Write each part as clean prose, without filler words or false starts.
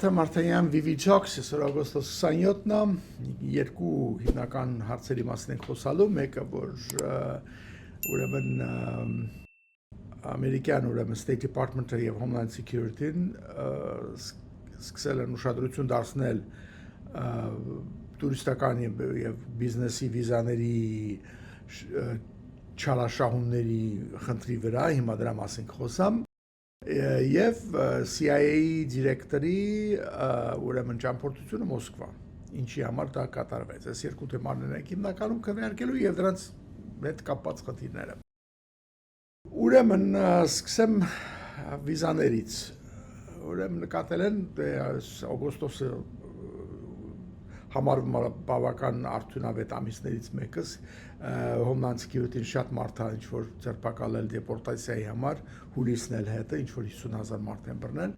Մարթա Մարտիրոսյան Vivitalks օգոստոս 27-ն է երկու հիմնական հարցերի մասին ենք խոսալու, մեկը որ ուրեմն ամերիկյան ուրեմն State Department-ը եւ Homeland Security-ն սկսել են ուշադրություն դարձնել տուրիստական եւ բիզնեսի վիզաների չարաշահումների խնդրի վրա, հիմա դրա մասին խոսամ եւ CIA-ի դիրեկտորի ուրեմն ճամփորդությունը Մոսկվա, ինչի համար դա կատարվեց։ Այս երկու թեմաներն են հիմնականում քննարկելու եւ դրանց հետ կապված խնդիրները։ Ուրեմն սկսեմ վիզաներից։ Ուրեմն նկատել են օգոստոսը համարվում բավական արդյունավետ ամիսներից մեկը Homeland Security-ն շատ մարդ է ինչ-որ ձերբակալել դեպորտացիայի համար, հուլիսն էլ հետը, ինչ-որ 50,000 մարդ են բռնել,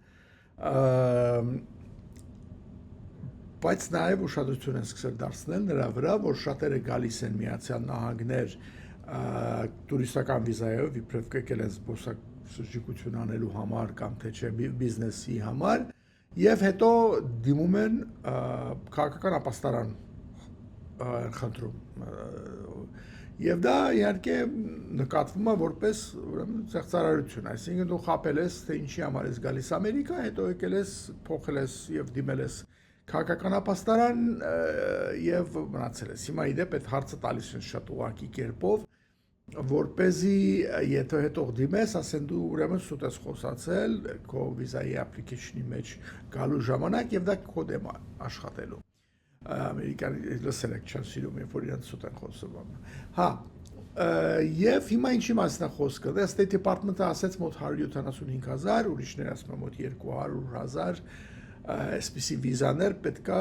բայց նաև ուշադրություն են սկսել դարձնել նրա վրա, որ շատերը գալիս են Միացյալ Նահանգներ տուրիստական վիզայով, իբրև եկել են զբոսաշրջիկություն անելու համար կամ թե չէ բիզնեսի համար, եւ հետո դիմում են քաղաքական ապաստարան խնդրում եւ դա իհարկե նկատվում է որպես ուրեմն ծեղծարարություն, այսինքն դու խապել ես թե ինչի համար ես գալիս Ամերիկա, հետո եկել ես փոխել ես եւ դիմել ես քաղաքական ապաստարան եւ մնացել ես։ Հիմա իդեպ այդ հարցը տալիս են շատ ուղղակի կերպով, որպեսզի եթե հետո դիմես, ասեն դու ուրեմն սուտ ես խոսացել քո վիզայի application-ի մեջ գալու ժամանակ եւ դա քո դեմ աշխատելու։ Ամերիկան լսել եք չեն սիրում, երբ որ իրենց սուտ են խոսում։ Հա, եւ հիմա ինչի մասին է խոսքը։ Դա State Department-ը ասեց մոտ 175,000, ուրիշները ասում են մոտ 200,000 այսպիսի վիզաներ պետքա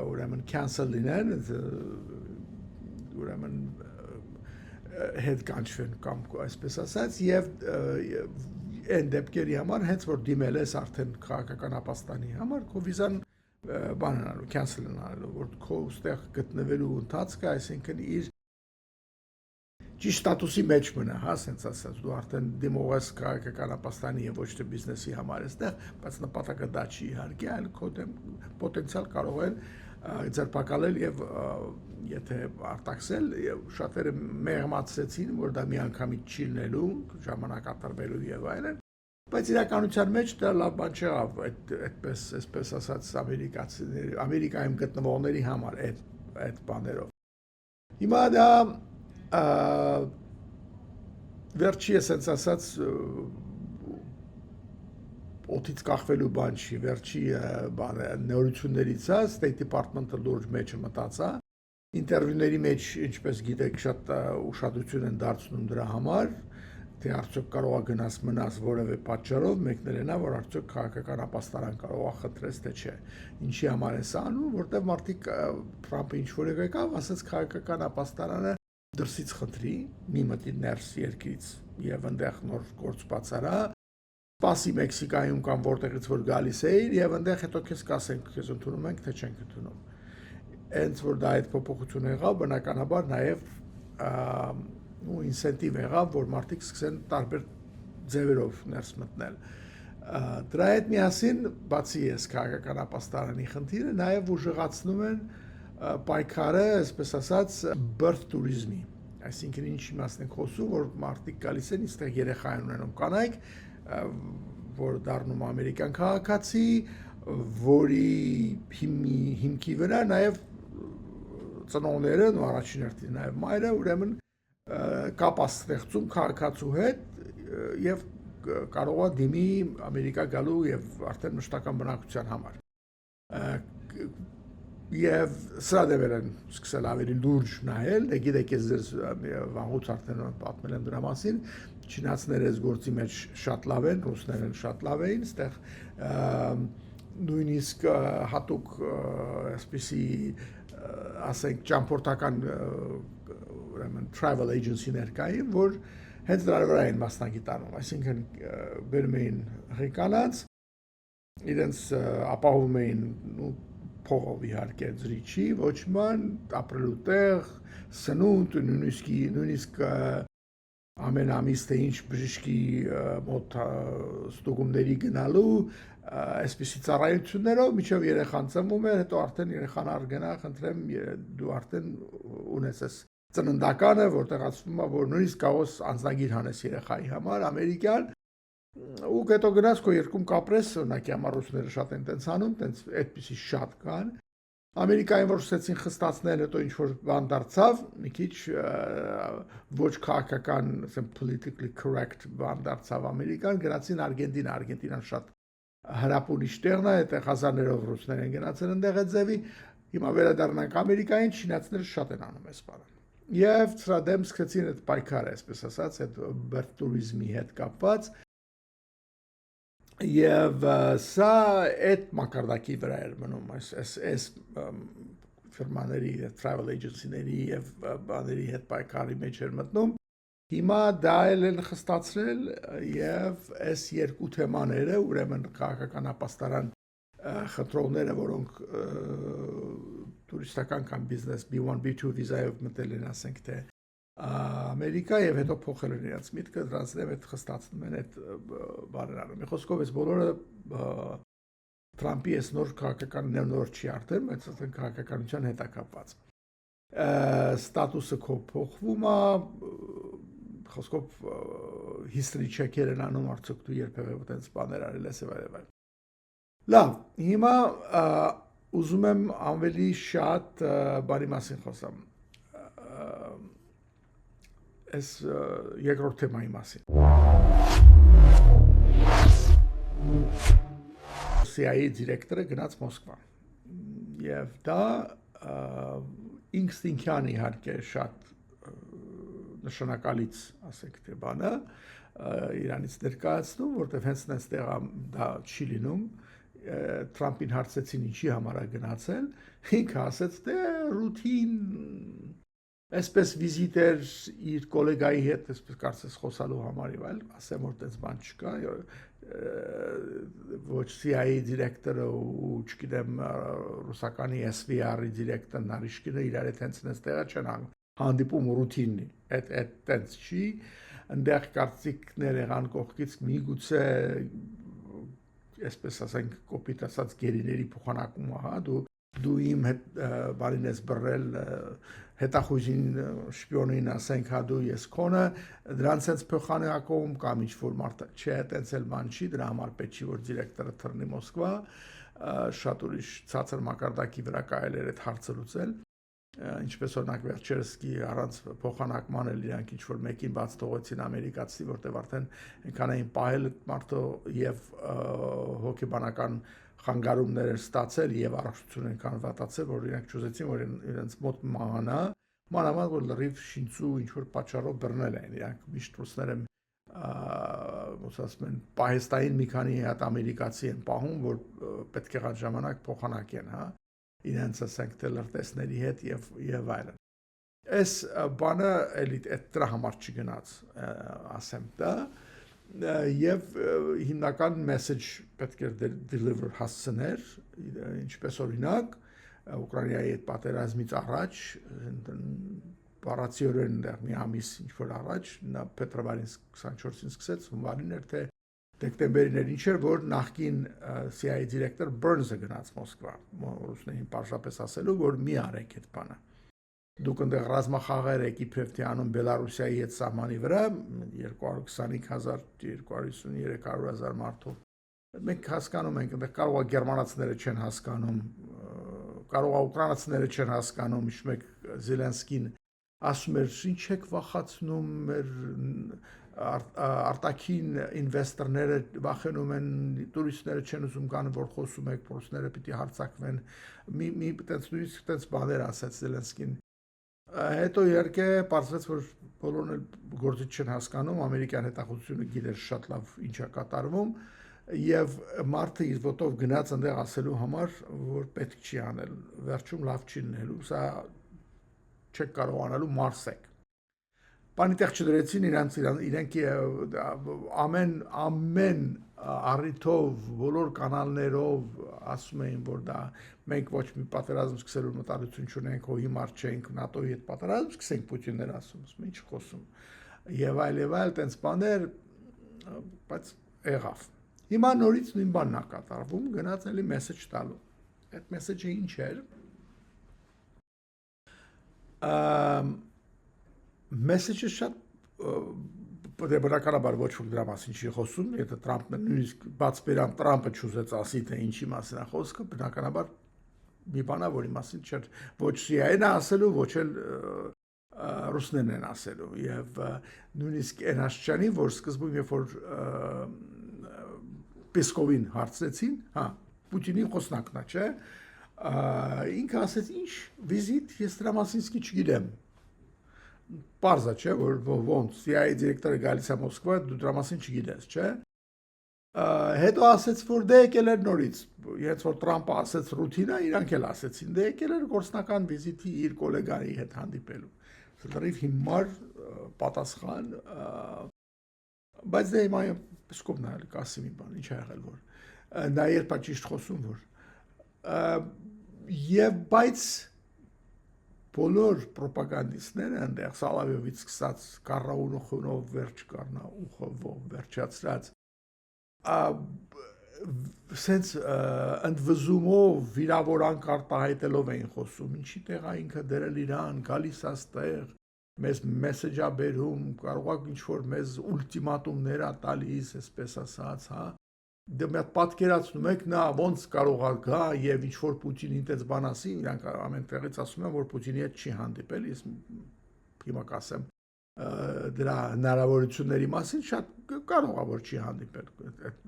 ուրեմն cancel լինեն, ուրեմն հետ կանչվեն կամ այսպես ասած եւ այն դեպքերի համար հենց որ դիմել ես արդեն քաղաքական ապաստանի համար քո վիզան բան անելու cancel անելու որ քո ուստեղ գտնվելու ընթացքը այսինքն իր ճիշտ ստատուսի մեջ մնա, հա, ասենց ասած դու արդեն դիմող ես քաղաքական ապաստանի եւ ոչ թե բիզնեսի համար այստեղ, բայց նպատակը դա չի իհարկե, այլ քո դեմ պոտենցիալ կարող են ձերբակալել եւ եթե արտաքսել եւ շատերը մեղմացրեցին որ դա միանգամից չի լինելու ժամանակ կատարվելու եւ այլն բայց իրականության մեջ դա լավ բան չեղավ այդպես այսպես ասած ամերիկացիների ամերիկայում գտնվողների համար այդ բաներով հիմա դա վերջի ասած ասած օդից կախվելու բան չի, վերջի նորություններից է, State Department-ը լուրջ մեջը մտածա, ինտերվյուների մեջ, ինչպես գիտեք, շատ ուշադրություն են դարձնում դրա համար, թե արդյոք կարող է գնաս մնաս որևէ պատճառով, մեկներն է, որ արդյոք քաղաքական ապաստարան կարող է խնդրես, թե չէ, ինչի համար է սա անում, որտեղ մարդիկ Թրամփը ինչ-որ եկավ, ասաց քաղաքական ապաստարանը դրսից խնդրի, մի մտի ներս երկրից եւ այնտեղ նոր գործ բացարա Սպասի Մեքսիկայում կամ որտեղից որ գալիս էիր եւ այնտեղ հետո քեզ կասենք քեզ ընդունում ենք թե չենք ընդունում։ Հենց որ դա այդ փոփոխությունը եղավ, բնականաբար նաեւ ինսենտիվ եղավ, որ մարդիկ սկսեն տարբեր ձևերով ներս մտնել։ Դրա հետ միասին, բացի այս քաղաքական ապաստարանի խնդիրը, նաեւ ուժեղացնում են պայքարը, այսպես ասած, birth tourism-ի։ Այսինքն ինչի մասն ենք խոսում, որ մարդիկ գալիս են, այստեղ երեխա են ունենում կանայք որ դառնում ամերիկյան քաղաքացի, որի հիմքի վրա նաև ծնողները, ու առաջին հերթին նաև մայրը, ուրեմն կապ ստեղծում քաղաքացու հետ եւ կարող է դիմի Ամերիկա գալու եւ արդեն մշտական բնակության համար։ Եվ սրա դեպեր են սկսել ավելի լուրջ նայել, գիտեք ես ձեզ վաղուց արդեն պատմել եմ դրա մասին, չինացիները այս գործի մեջ շատ լավ են, ռուսներն շատ լավ էին, այստեղ նույնիսկ հատուկ այսպիսի ասենք ճամփորդական ուրեմն travel agency-ներ կային, որ հենց դրա վրա են մասնագիտանում, այսինքն բերում էին ղեկանաց, իրենց ապահովում էին փողով իհարկե զրիչի, ոչ ման, ապրելու տեղ, սնունդ, նույնիսկ ամեն ամիս թե ինչ բժշկի մոտ ստուգումների գնալու այսպիսի ծառայություններով միջև երեխան ծնվում է, հետո արդեն երեխան արգենա, խնդրեմ դու արդեն ունես այս ծննդականը, որտեղ ասվում է, որ նույնիսկ կաղոս անձնագիր հանես երեխայի համար, ամերիկյան, ու հետո գնաս քո երկում կապրես, օրինակի համար ռուսները շատ են տենց անում, տենց այդպիսի շատ կան։ Ամերիկայում որ սկսեցին խստացնել, հետո ինչ որ բան դարձավ, մի քիչ ոչ քաղաքական, ասեմ politically correct բան դարձավ Ամերիկան, գնացին Արգենտինա, Արգենտինան շատ հրապուրիչ տեղն է, այդտեղ հազարներով ռուսներ են գնացել այնտեղ այդ ձևի, հիմա վերադառնանք Ամերիկային, չինացիները շատ են անում այս բանը։ Եվ սրա դեմ սկսեցին այդ պայքարը, այսպես ասած, այդ բերտուրիզմի հետ կապված, եւ սա այդ մակարդակի վրա էր մնում այս ֆիրմաների, travel agency-ների եւ բաների հետ պայքարի մեջ էր մտնում։ Հիմա դա են խստացրել եւ այս երկու թեմաները, ուրեմն քաղաքական ապաստարան խնդրողները, որոնք տուրիստական կամ բիզնես B1, B2 վիզայով մտել են, ասենք թե Ամերիկա եւ հետո փոխել են իրենց միտքը, դրանց դեմ այդ խստացնում են այդ բաները։ Մի խոսքով այս բոլորը Թրամփի այս նոր քաղաքական նոր չի արդեն, բայց ասենք քաղաքականության հետ է կապված։ Ստատուսը քո փոխվում է, խոսքով history check-եր են անում, արդյոք դու երբևէ այդպես բաներ արել ես եւ այլն։ Լավ, հիմա ուզում եմ ավելի շատ բանի մասին խոսամ։ Այս երկրորդ թեմայի մասին։ CIA դիրեկտորը գնաց Մոսկվա։ Եվ դա ինքնին իհարկե շատ նշանակալից, ասենք թե բանը, Իրանից ներկայացնում, որտեղ հենց այստեղ դա չի լինում, Թրամփին հարցեցին ինչի համար է գնացել, ինքը ասաց, թե ռութին այսպես վիզիտեր իր գոլեգայի հետ, այսպես կարծես խոսալու համար եւ այլ, ասեմ որ այդպես բան չկա, ոչ CIA դիրեկտորը ու չգիտեմ ռուսականի SVR-ի դիրեկտորն արիշկինը իրար հետ հենց այստեղ չեն հանդիպում ռութինի, այդ տենց չի, այնտեղ կարծիքներ եղան կողքից միգուցե այսպես ասենք կոպիտ ասած գերիների փոխանակում ահա դու իմ հետ բարին ես բռել հետախույզին շպիոնին ասենք հա դու ես քոնը դրանց հենց փոխանակում կամ ինչ որ մարդ չէ այտենց էլ բան չի դրա համար պետք չի որ դիրեկտորը թռնի Մոսկվա շատ ուրիշ ցածր մակարդակի վրա կարելի էր այդ հարցը լուծել ինչպես օրինակ վերջերս առանց փոխանակման էլ իրանք ինչ որ մեկին բաց թողեցին ամերիկացի որտեղ արդեն այնքան էին պահել մարդը եւ հոգեբանական խանգարումներ ստացել եւ առողջություն այնքան վատացել որ իրանք ճուզեցին որ իրենց մոտ մանավանդ որ լրիվ շինծու ինչ որ պատճառով բռնել են իրանք միշտ ռուսները ոնց ասում են պահեստային մի քանի հատ ամերիկացի են պահում որ պետք է այդ ժամանակ փոխանակեն հա իրենց ասենք թե լրտեսների հետ եւ այլն այս բանը էլի այդ դրա համար չգնաց ասեմ դա եւ հիմնական message պետք է deliver հասցներ ինչպես օրինակ Ուկրաինայի այդ պատերազմից առաջ բառացիորեն մի ամիս ինչ որ առաջ նա փետրվարին 24-ին սկսեց հունվարին էր թե դեկտեմբերին էր ինչ էր որ նախկին CIA դիրեկտոր Բըրնսը գնաց Մոսկվա ռուսներին պարզապես ասելու որ մի արեք այդ բանը դուք այնտեղ ռազմախաղեր եք իբրև թե անում Բելարուսիայի հետ սահմանի վրա 225,000-253,000 մարդով մենք հասկանում ենք այնտեղ կարող է գերմանացիները չեն հասկանում կարող է ուկրաինացիները չեն հասկանում ինչ մեկ Զելենսկին ասում էր ինչ եք վախացնում մեր արտաքին ինվեստորները վախենում են տուրիստները չեն ուզում գան որ խոսում եք ռուսները պիտի հարձակվեն մի տենց բաներ ասաց Զելենսկին հետո իհարկե պարզվեց որ բոլորն էլ գործիչ չեն հասկանում ամերիկյան հետախուզությունը գիտեր շատ լավ ինչ է կատարվում եւ մարդը իր ոտով գնաց այնտեղ ասելու համար որ պետք չի անել վերջում լավ չի լինելու սա չեք կարող անելու մարսեք բանի տեղ չդրեցին իրենք ամեն առիթով բոլոր կանալներով ասում էին որ դա մենք ոչ մի պատերազմ սկսելու մտադրություն չունենք հո հիմար չենք նատոյի հետ պատերազմ սկսենք Պուտիններ ասում ինչ խոսում եւ այլ տենց բաներ, բայց եղավ։ Հիմա նորից նույն բանն է կատարվում, գնաց էլի մեսեջ տալու։ Այդ մեսեջը ինչ էր։ Մեսեջը շատ բնականաբար ոչ ոք դրա մասին չի խոսում, եթե Տրամփն նույնիսկ բաց բերան Տրամփը չուզեց ասի, թե ինչի մասին է խոսքը, բնականաբար մի բան է, որի մասին չէր ոչ CIA-ն ասելու, ոչ էլ ռուսներն են ասելու եւ նույնիսկ այն աշճանի, որ սկզբում երբ որ Պեսկովին հարցրեցին, հա, Պուտինի խոսնակն է, չէ, ինքը ասեց ինչ վիզիտ, ես դրա մասին իսկի չգիտեմ։ Պարզա չէ, որ ոնց CIA դիրեկտորը գալիս է Մոսկվա, դու դրա մասին չգիտես, չէ։ Հետո ասեց, որ դե եկել էր նորից, երբ որ Տրամփը ասեց ռուտինա, իրանք էլ ասեցին, դե եկել էր գործնական վիզիտի իր գոլեգայի հետ հանդիպելու։ Լրիվ հիմար պատասխան, բայց դե հիմա Պեսկովն է կասի մի բան, ինչ ա եղել որ։ Նա երբ է ճիշտ խոսում որ։ Եվ բայց բոլոր պրոպագանդիստները այնտեղ Սալավյովից սկսած Կառաունոխոնով վերջ կառնա ուխովով վերջացրած սենց ընդվզումով վիրավորանք արտահայտելով էին խոսում, ինչի տեղ է ինքը դրել իրան, գալիս աստեղ, մեզ մեսեջ ա բերում, կարող է ինչ-որ մեզ ուլտիմատումներ ա տալիս, այսպես ասած, հա, դե մի հատ պատկերացնում եք նա ոնց կարող է գա եւ ինչ-որ Պուտինին տես բան ասի, իրանք ամեն տեղից ասում են, որ Պուտինի հետ չի հանդիպել, ես հիմա կասեմ դրա հնարավորությունների մասին շատ կարող է որ չի հանդիպել,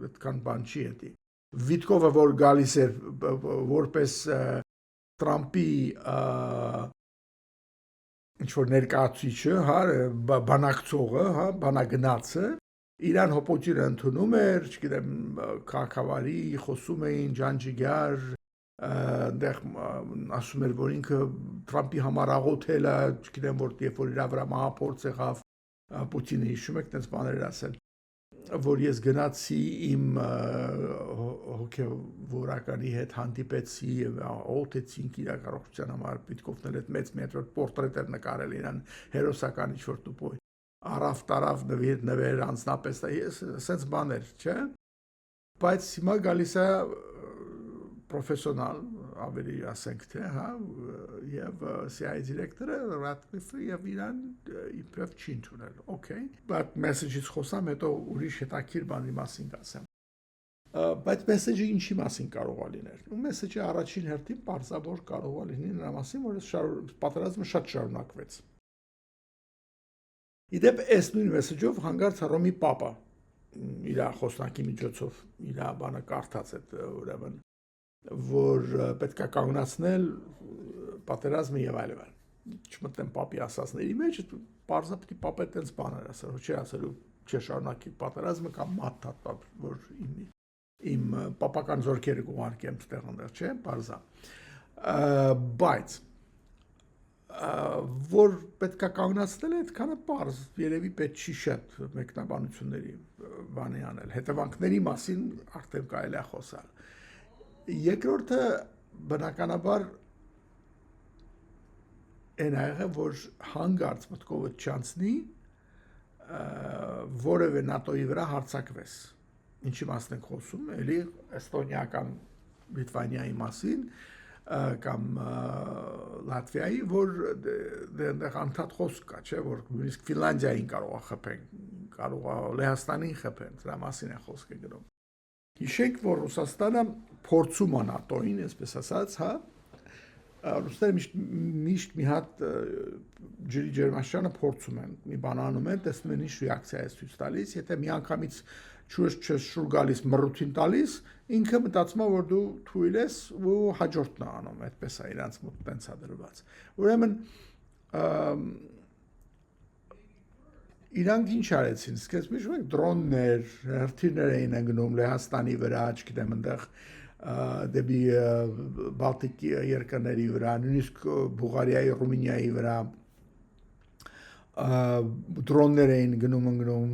այդքան բան չի էդի։ Վիտկովը որ գալիս էր որպես Տրամփի ինչ-որ ներկայացուցիչը, հա, բանակցողը, հա, բանագնացը, իրան Պուտինը ընդունում էր, չգիտեմ, քաղաքավարի, խոսում էին ջանջիգար, այնտեղ ասում էր, որ ինքը Տրամփի համար աղոթել է, չգիտեմ, որ երբ որ իր վրա մահափորձ եղավ Պուտինը, հիշում եք, այդպես բաներ ասել, որ ես գնացի իմ հոգևորականի հետ հանդիպեցի եւ աղոթեցինք իր առողջության համար, Պիտկովն էլ այդ մեծ մի հատ պորտրետ էր նկարել իրան հերոսական ինչ-որ տուփոյ, առավ տարավ նվեր անձնապես, սենց բաներ, չէ, բայց հիմա գալիս է պրոֆեսիոնալ, ավելի ասենք թե, հա, եւ CIA դիրեկտորը Ռատկլիֆը եւ իրան իբրև չի ընդունել, օքեյ, բայց մեսեջից խոսամ, հետո ուրիշ հետաքրքիր բանի մասին կասեմ։ Բայց մեսեջը ինչի մասին կարող է լինել։ Ու մեսեջը առաջին հերթին պարզաբար կարող է լինել նրա մասին, որ պատերազմը շատ շարունակվեց։ Իդեպ այս նույն մեսեջով հանգարց Հռոմի Պապը իր խոսնակի միջոցով իր բանը կարդաց այդ ուրեմն որ պետք է կանգնացնել պատերազմը եւ այլն։ Չմտնեմ Պապի ասածների մեջ, պարզապես Պապը այդպես բաներ ասել, չէ ասելու, չէ շարունակի պատերազմը կամ մաթա, որ իմ պապական զորքերը կուղարկեմ այդտեղ այնտեղ, չէ, պարզա։ Բայց որ պետք է կանգնացնել այդքանը պարզ, երևի պետք չի շատ մեկնաբանությունների բանի անել, հետևանքների մասին արդեն կարելի է խոսալ։ Երկրորդը բնականաբար այն է եղել, որ հանգարց մտքովը չանցնի որևէ ՆԱՏՕ-ի վրա հարձակվես։ Ինչի մասն ենք խոսում, էլի Էստոնիա կամ Լիտվանիայի մասին կամ Լատվիայի, որ դեռ անդադ խոսք կա, չէ, որ նույնիսկ Ֆինլանդիային կարող է խփեն, կարող է Լեհաստանին խփեն, դրա մասին է խոսքը գնում։ Հիշենք, որ Ռուսաստանը փորձում է ՆԱՏՕ-ին, այսպես ասած, հա, ռուսները միշտ մի հատ ջրի ջերմաստիճանը փորձում են, մի բան անում են, տեսնում են ինչ ռեակցիա է ցույց տալիս, եթե միանգամից շուր գալիս մռութին տալիս, ինքը մտածում է, որ դու թույլ ես ու հաջորդն է անում, այդպես է իրանց մոտ տենց է դրված։ Ուրեմն իրանք ինչ արեցին, սկսեցին միշտ դրոններ, հրթիռներ էին ընկնում Լեհաստանի վրա, չգիտեմ, այնտեղ դեպի Բալտիկ երկրների վրա, նույնիսկ Բուլղարիայի, Ռումինիայի վրա դրոններ էին ընկնում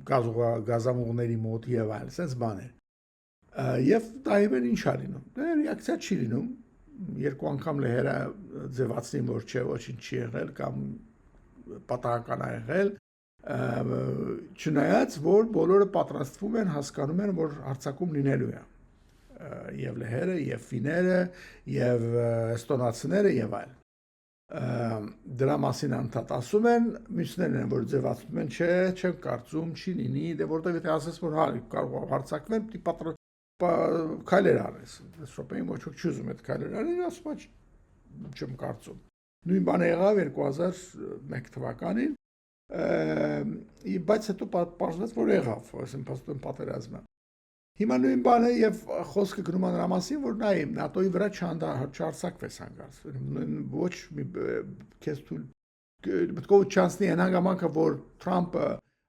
գազամուղների մոտ եւ այլ, sense բաներ։ Եվ դայմեն ինչ է լինում։ Դե ռեակցիա չի լինում։ Երկու անգամ լեհերը ձևացնին, որ չէ, ոչինչ չի եղել կամ պատահական ա եղել, չնայած որ բոլորը պատրաստվում են, հասկանում են, որ հարձակում լինելու է, եւ լեհերը, եւ ֆիները, եւ էստոնացիները եւ այլ։ Դրա մասին անդադ ասում են, մյուսներն են, որ ձևացնում են, չէ, չեմ կարծում, չի լինի, դե որտեղ եթե ասես, որ կարող հարձակվեն, պիտի քայլեր արես։ Այս շոպային ոչ ոք չուզում այդ քայլեր արել, ասում եմ, չեմ կարծում։ Նույն բանը եղավ 2001 թվականին, բայց հետո պարզվեց, որ եղավ, այսինքն պատերազմը։ Հիմա նույն բանը եւ խոսքը գնում է նրա մասին, որ նայ ՆԱՏՕ-ի վրա չհարձակվես հանգարց։ Ոչ մի քեզ թույլ մտքով չանցնի այն հանգամանքը, որ Թրամփը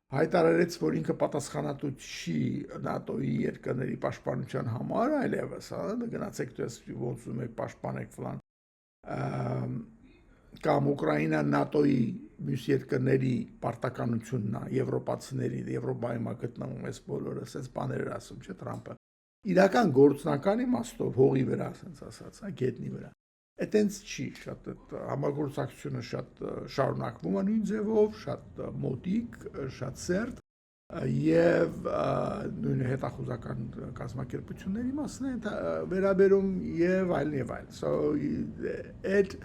հայտարարեց, որ ինքը պատասխանատու չի ՆԱՏՕ-ի երկրների պաշտպանության համար, այլևս, գնացեք դες ոնց ուզում եք պաշտպանեք ֆլան։ Կամ Ուկրաինան ՆԱՏՕ-ի մյուս երկրների պարտականությունն է, եվրոպացիների, Եվրոպայում գտնվում էս բոլորը, ասես բաներ ասում, չէ՞ Թրամփը։ Իրական գործնական իմաստով հողի վրա, ասենց ասած, գետնի վրա։ Այտենց չի, շատ համագործակցությունը շատ շարունակվում է նույն ձևով, շատ մոտիկ, շատ սերտ եւ նույն հետախուզական կազմակերպությունների մասն է վերաբերում եւ այլն։ So այդ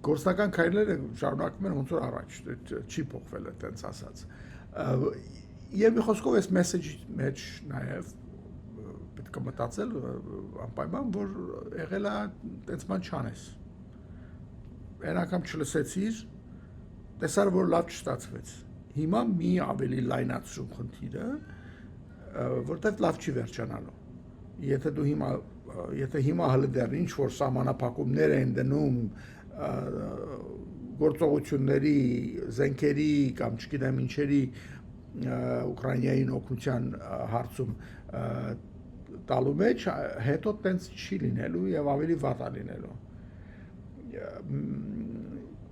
գործնական քայլերը շարունակվում են ոնց որ առաջ, չի փոխվել այտենց ասած։ Եվ մի խոսքով այս մեսեջի մեջ նաև պետք է մտածել անպայման, որ եղել է այտենց բան չանես։ Այն անգամ չլսեցիր, տեսար որ լավ չստացվեց։ Հիմա մի ավելի լայնացրու խնդիրը, որտեղ լավ չի վերջանալու։ Եթե հիմա հələ դեռ ինչ որ սահմանափակումներ են դնում գործողությունների, զենքերի կամ չգիտեմ ինչերի Ուկրաինային օգնության հարցում տալու մեջ, հետո տենց չի լինելու եւ ավելի վատ է լինելու։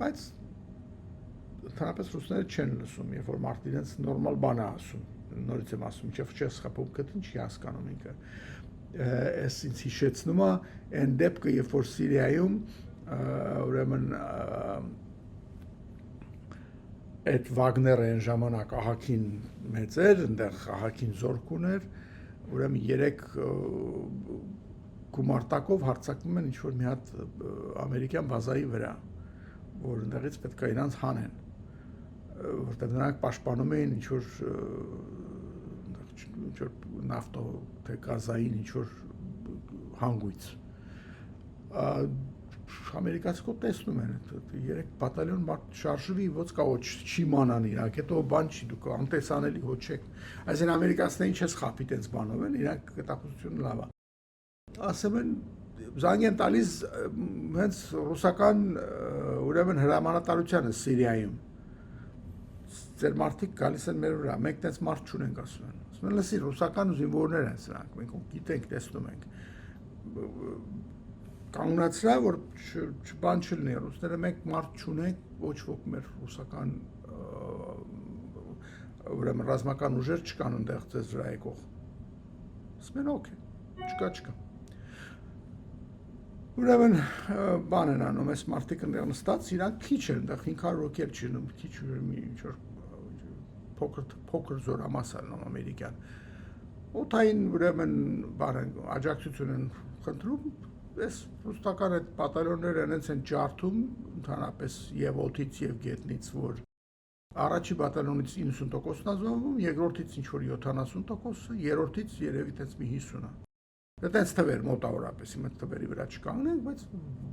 Բայց ընդհանրապես ռուսները չեն լսում, երբ որ մարդը իրենց նորմալ բան է ասում, նորից եմ ասում, չես խփում կտին, չի հասկանում ինքը։ Այս ինձ հիշեցնում է այն դեպքը, երբ որ Սիրիայում ուրեմն այդ Վագները այն ժամանակ ահագին մեծ էր, այնտեղ ահագին զորք ուներ, ուրեմն 3 գումարտակով հարձակվում են ինչ-որ մի հատ ամերիկյան բազայի վրա, որ այնտեղից պետք է իրանց հանեն, որտեղ նրանք պաշտպանում էին ինչ-որ նավթո թե գազային ինչ-որ հանգույց։ Ամերիկացիքով տեսնում են, 3 բատալյոն մարդ շարժվի, ոնց կա ոչ չի մանան իրանք, հետո բան չի դուք անտեսանելի ոչ եք։ Այսինքն ամերիկացիներին չես խափի տենց բանով են, իրանք կտակությունը լավ է։ Ասում են զանգ են տալիս հենց ռուսական ուրեմն հրամանատարությանը Սիրիայում։ Ձեր մարդիկ գալիս են մեր վրա, մենք տենց մարդ չունենք ասում են։ Ասում են լսի ռուսական զինվորներ են սրանք, մենք գիտենք, տեսնում ենք։ Կանգնացրա, որ բան չլինի, ռուսները մենք մարդ չունենք, ոչ ոք մեր ռուսական ուրեմն ռազմական ուժեր չկան այնտեղ ձեզ վրա եկող։ Ասում են օքեյ, չկա։ Ուրեմն բան են անում, այս մարդիկ այնտեղ նստած, իրանք քիչ են, այնտեղ 500 հոգի չինում, քիչ ինչ որ փոքր զորամասն ամերիկյան։ Օթային ուրեմն բան են, աջակցություն են խնդրում, այս ռուսական այդ բատալյոնները այնց են ջարդում, ընդհանրապես եւ օդից եւ գետնից, որ առաջի բատալյոնից 90%-ն ազնվում, երկրորդից ինչ որ 70%, երրորդից երևի տես մի 50-ը։ Այդպես թվեր մոտավորապես, իմ այդ թվերի վրա չկանգնենք, բայց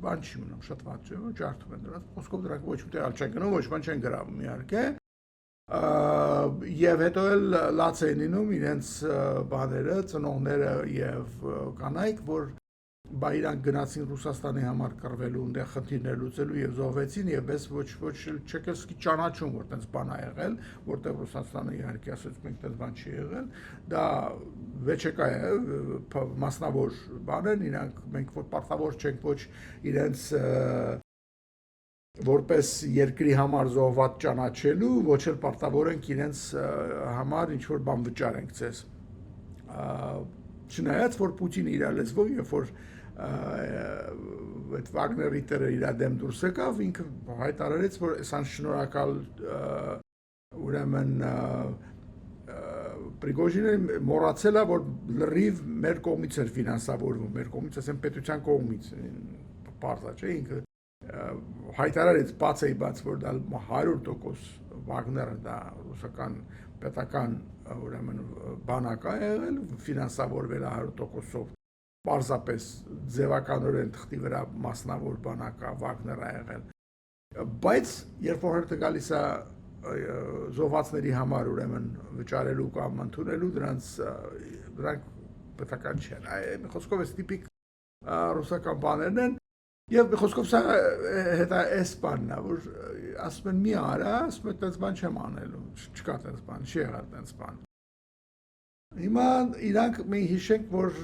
բան չի մնում, շատ վատ չէ, ջարդում են դրանց, խոսքով դրանք ոչ մի տեղ չեն գնում, ոչ բան չեն գրավում իհարկե։ Եվ հետո էլ լաց են լինում իրենց բաները, ծնողները եւ կանայք, որ բա իրանք գնացին Ռուսաստանի համար կռվելու, այնտեղ խնդիրներ լուծելու եւ զոհվեցին եւ ես ոչ չեկեսկի ճանաչում, որ տենց բան ա եղել, որտեղ Ռուսաստանը իհարկե ասաց մենք տենց բան չի եղել, դա վեճեկա է, մասնավոր բան են, իրանք մենք որ պարտավոր չենք ոչ իրենց որպես երկրի համար զոհված ճանաչելու, ոչ էլ պարտավոր ենք իրենց համար ինչ որ բան վճարենք ցես։ Չնայած որ Պուտինը իր լեզվով երբ որ այդ Վագների տերը իր դեմ դուրս եկավ, ինքը հայտարարեց, որ այսան շնորհակալ ուրեմն Պրիգոժինը մոռացել է, որ լրիվ մեր կողմից էր ֆինանսավորվում, մեր կողմից, ասեմ, պետության կողմից, պարզա չէ, ինքը հայտարարեց բաց, որ դա 100% Վագները դա ռուսական պետական ուրեմն բանակ է եղել, ֆինանսավորվել է 100%-ով, պարզապես ձևականորեն թղթի վրա մասնավոր բանակ է Վագները եղել, բայց երբ որ հերթը գալիս է զոհվածների համար ուրեմն վճարելու կամ ընդունելու դրանք պետական չեն, մի խոսքով էս տիպիկ ռուսական բաներն են եւ մի խոսքով սա հետա էս բանն է, որ ասում են մի արա, ասում են տենց բան չեմ անելու, չկա տենց բան, չի եղել տենց բան։ Հիմա իրանք մի հիշենք, որ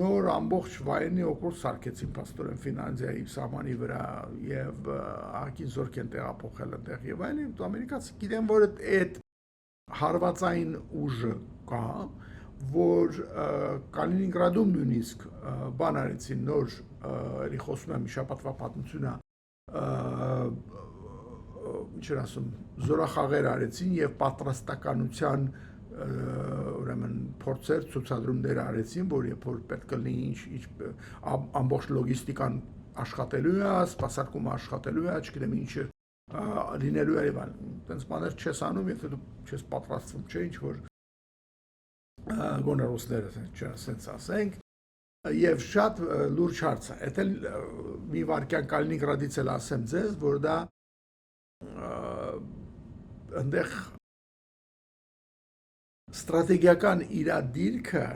նոր ամբողջ վայրենի օկրուգ սարքեցին փաստորեն Ֆինլանդիայի սահմանի վրա եւ ահագին զորք են տեղափոխել այնտեղ եւ այլն, ամերիկացի գիտեն, որ այդ հարվածային ուժը կա, որ Կալինինգրադում նույնիսկ բան արեցին նոր, էլի խոսում եմ շաբաթվա պատմությունը, ինչ էր ասում, զորախաղեր արեցին եւ պատրաստականության ուրեմն փորձեր ցուցադրումներ արեցին, որ երբ որ պետք է լինի ամբողջ լոգիստիկան աշխատելու է, սպասարկումը աշխատելու է, չգիտեմ ինչը լինելու է եւ այլն։ Տենց բաներ չես անում, եթե դու չես պատրաստվում, չէ, ինչ որ գոնե ռուսները չասենք ասենք, եւ շատ լուրջ հարց է։ Դա մի վարքյան Կալինինգրադից էլ ասեմ ձեզ, որ դա այնտեղ Ստրատեգիական իր դիրքը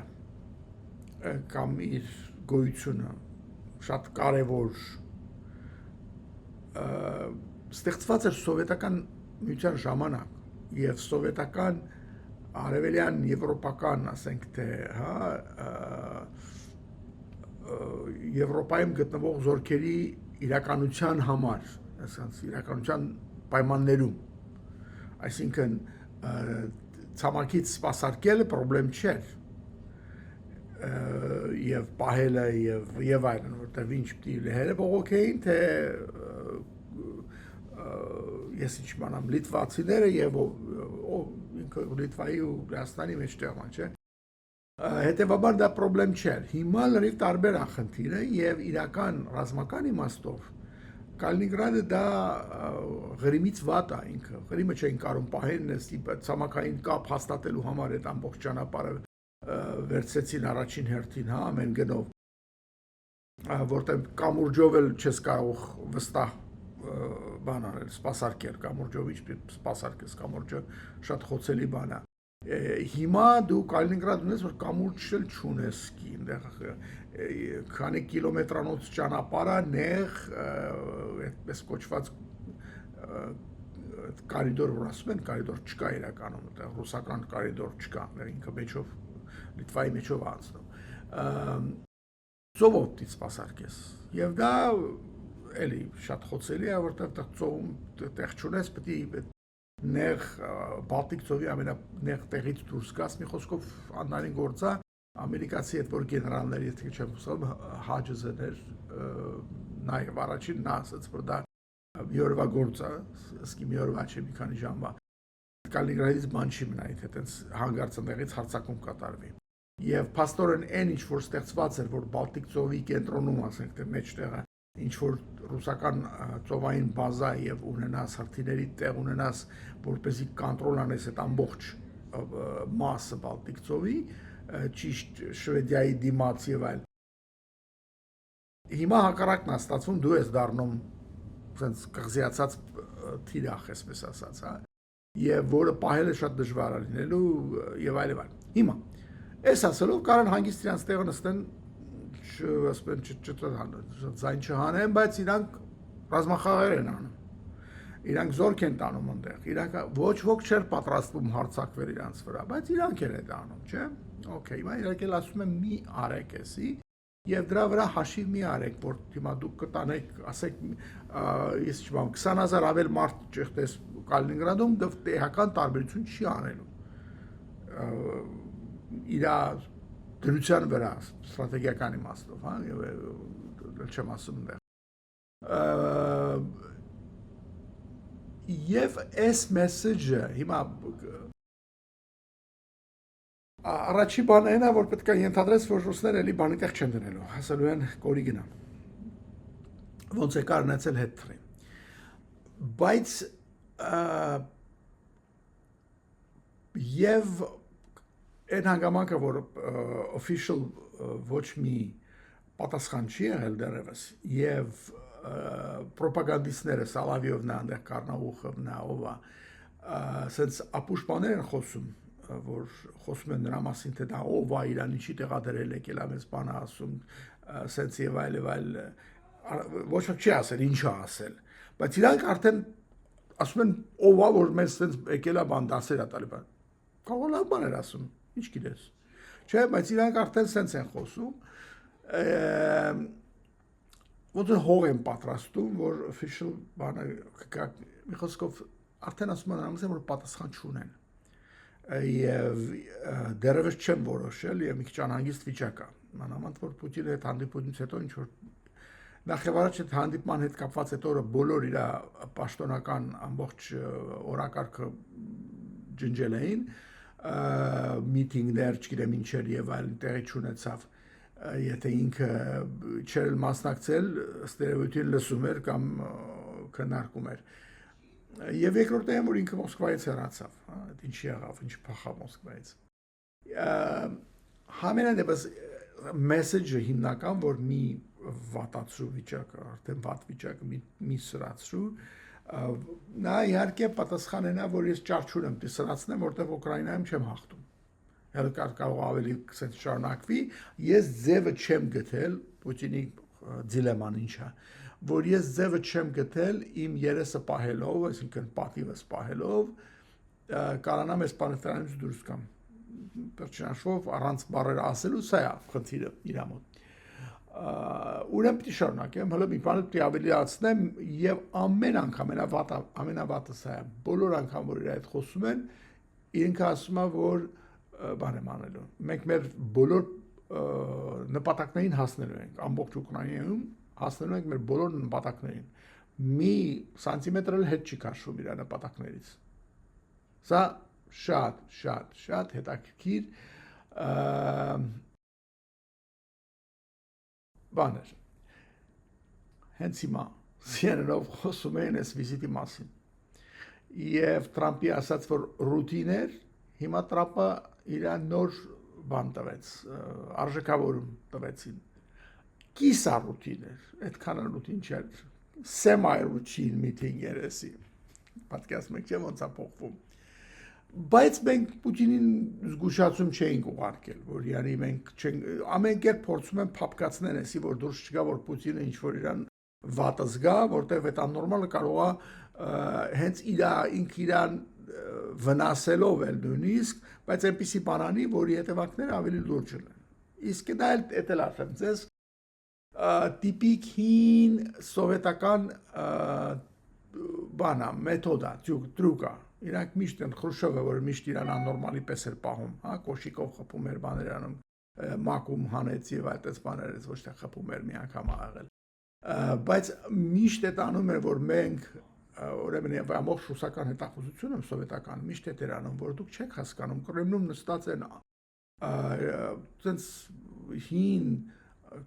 կամ իր գոյությունը շատ կարևոր ստեղծված էր սովետական միության ժամանակ եւ սովետական արևելյան եվրոպական, ասենք թե, Եվրոպայում գտնվող զորքերի իրականության համար, ասած իրականության պայմաններում, այսինքն ցամաքից սպասարկելը պրոբլեմ չէր եւ պահելը եւ այլն, որտեղ ինչ պիտի լեհերը բողոքեին, թե ես ինչ մանամ լիտվացիները եւ ինքը Լիտվայի ու Լեհաստանի մեջտեղն չէ, հետեւաբար դա պրոբլեմ չէր, հիմա լրիվ տարբեր է խնդիրը եւ իրական ռազմական իմաստով Կալինինգրադը դա Ղրիմից վատ է ինքը, Ղրիմը չէին կարող պահել ցամաքային կապ հաստատելու համար այդ ամբողջ ճանապարհը վերցեցին առաջին հերթին, ամեն գնով, որտեղ կամուրջով էլ չես կարող վստահ բան անել, սպասարկել կամուրջով, ինչպես սպասարկես կամուրջը շատ խոցելի բան է։ Հիմա դու Կալինինգրադ ունես, որ կամուրջ էլ չունես կի, այնտեղ քանի կիլոմետրանոց ճանապարհ է, նեղ, այդպես կոչված կարիդոր, որ ասում են, կարիդոր չկա իրականում, այդտեղ ռուսական կարիդոր չկա, ինքը մեջով Լիտվայի մեջով անցնում։ Ծովով պիտի սպասարկես։ Եվ դա էլի շատ խոցելի է, որտեղ ծովում տեղ չունես, պիտի նեղ Բալտիկ ծովի ամենանեղ տեղից դուրս գաս, մի խոսքով աննարին գործա, ամերիկացի այդ որ գեներալների, եթե չեմ հուսալում, Հաջզն էր, նաև առաջին նա ասաց, որ դա մի օրվա գործ է, սկի մի օրվա չէ, մի քանի ժամվա։ Կալինինգրադից բան չի մնա, եթե այդպես հանգարց ընդեղից հարձակում կատարվի։ Եվ փաստորեն այն ինչ որ ստեղծված էր, որ Բալտիկ ծովի կենտրոնում, ասենք թե մեջտեղը, ինչ որ ռուսական ծովային բազա եւ ունենաս հրթիռների տեղ ունենաս, որպեսզի կոնտրոլ անես այդ ամբողջ մասը Բալտիկ ծովի, ճիշտ Շվեդիայի դիմաց եւ այլ։ Հիմա հակառակն է ստացվում, դու ես դառնում sense կղզիացած թիրախ, այսպես ասած, հա։ Եվ որը պահելը շատ դժվար է լինելու եւ այլ եւ այլ։ Հիմա այս ասելով կարան հանգիստ իրանց տեղը նստեն, ասեն ձայն չհանեն, բայց իրանք ռազմախաղեր են անում։ Իրանք զորք են տանում այնտեղ։ Իրանք ոչ ոք չէր պատրաստվում հարձակվել իրանց վրա, բայց իրանք են այդ անում, չէ՞։ Okay, հիմա իրանք էլ ասում են մի արեք էսի, եւ դրա վրա հաշիվ մի արեք, որ հիմա դուք կտանեք, ասեք, ես չեմ 20000 ավել մարդ ճեղտես Կալինինգրադում, դա էական տարբերություն չի անելու։ Իրա դրության վրա ստրատեգիական իմաստով, հա, չեմ ասում դեռ։ Եվ այս մեսեջը հիմա առաջի բանը այն է, որ պետք է ենթադրես, որ ռուսները էլի բանի տեղ չեն դնելու, հասելու են կորի գնան։ Ոնց է կարնացել հետ թրին։ Բայց եւ այն հանգամանքը, որ official ոչ մի պատասխան չի եղել դեռևս եւ պրոպագանդիստները Սալավիովն է, այնտեղ Կարնաուխովն է, ով է, ասենց ապուշ բաներ են խոսում, որ խոսում են նրա մասին, թե դա ով է, իրան ինչի տեղադրել եկել է, մեզ բան ասում, ասենց եւ այլ, ոչ ոք չի ասել, ինչ է ասել, բայց իրանք արդեն ասում են ով է, որ մեզ ասենց եկել է բան դասեր է տալի բան, կարող լավ բաներ ասում, ինչ գիտես, չէ, բայց իրանք արդեն ասենց են խոսում, ոնց որ հող են պատրաստում, որ official բանը մի խոսքով արդեն ասում են նրանց, որ պատասխան չունեն եւ դեռևս չեն որոշել եւ մի քիչ անհանգիստ վիճակ է մանավանդ որ Պուտինի հետ հանդիպումից հետո ինչ որ նախևառաջ այդ հանդիպման հետ կապված այդ օրը բոլոր իր պաշտոնական ամբողջ օրակարգը ջնջել էին միտինգներ, չգիտեմ ինչեր եւ այլն տեղի չունեցավ եթե ինքը չէր մասնակցել ստերեոտիպին լսում էր կամ քննարկում էր եւ երկրորդը այն որ ինքը Մոսկվայից հեռացավ հա այդ ինչի եղավ ինչ փախավ Մոսկվայից համենայնիվս մեսեջը հիմնական որ մի վատացրու վիճակը արդեն վատ վիճակը մի սրացրու նա իհարկե պատասխանն է որ ես ճար չունեմ դե սրացնեմ որտեղ Ուկրաինայում չեմ հաղթում հələ կարող ավելի ցած շարունակվի ես ձևը չեմ գտել Պուտինի դիլեման ինչա որ ես ձևը չեմ գտել իմ երեսը պահելով այսինքն պատիվս պահելով կարանամ այս բանտարանից դուրս գամ վերջնաշով առանց բառեր ասելու սա է խնդիրը իր մոտ ուրեմն պիտի շարունակեմ հələ մի բան պիտի ավելացնեմ եւ ամեն անգամ ամենավատը սա է բոլոր անգամ որ իր հետ խոսում են ինքը ասում է որ բան եմ անելու մենք մեր բոլոր նպատակներին հասնելու ենք ամբողջ Ուկրաինայում հասնելու ենք մեր բոլոր նպատակներին մի սանտիմետր էլ հետ չի քաշվում իր նպատակներից սա շատ հետաքրքիր բաներ հենց հիմա CNN-ով խոսում էին այս վիզիտի մասին եւ Թրամփի ասաց որ ռուտին էր հիմա Թրամփը իր նոր բան տվեց արժեքավորում տվեցին կիսա ռուտին էր այդքան ռուտին չէր semi routine meeting երեսի պատկասում եք չէ ոնց է փոխվում բայց մենք Պուտինին զգուշացում չէինք ուղարկել որ իրանի մենք չենք ամեն կերպ փորձում են փապկացնել էսի որ դուրս չգա որ Պուտինը ինչ որ իրան վատը զգա որտեղ այդ աննորմալը կարող է հենց ինքը իրան վնասելով էլ նույնիսկ բայց այնպեսի բանանի որի հետևանքները ավելի լուրջ են իսկ դա էլ ասեմ ձեզ տիպիկ հին սովետական բանա մեթոդա տրուկա իրանք միշտ են Խրուշչովը որ միշտ իրան աննորմալի պես էր պահում հա կոշիկով խփում էր բաներ անում մակում հանեց եւ այդպես բաներ ոչ թե խփում էր մի անգամ աղել բայց միշտ է տանում էր որ մենք ուրեմն ամբողջ ռուսական հետախուզությունը սովետական միշտ է դրանում որ դուք չեք հասկանում Կրեմլում նստած են այնց հին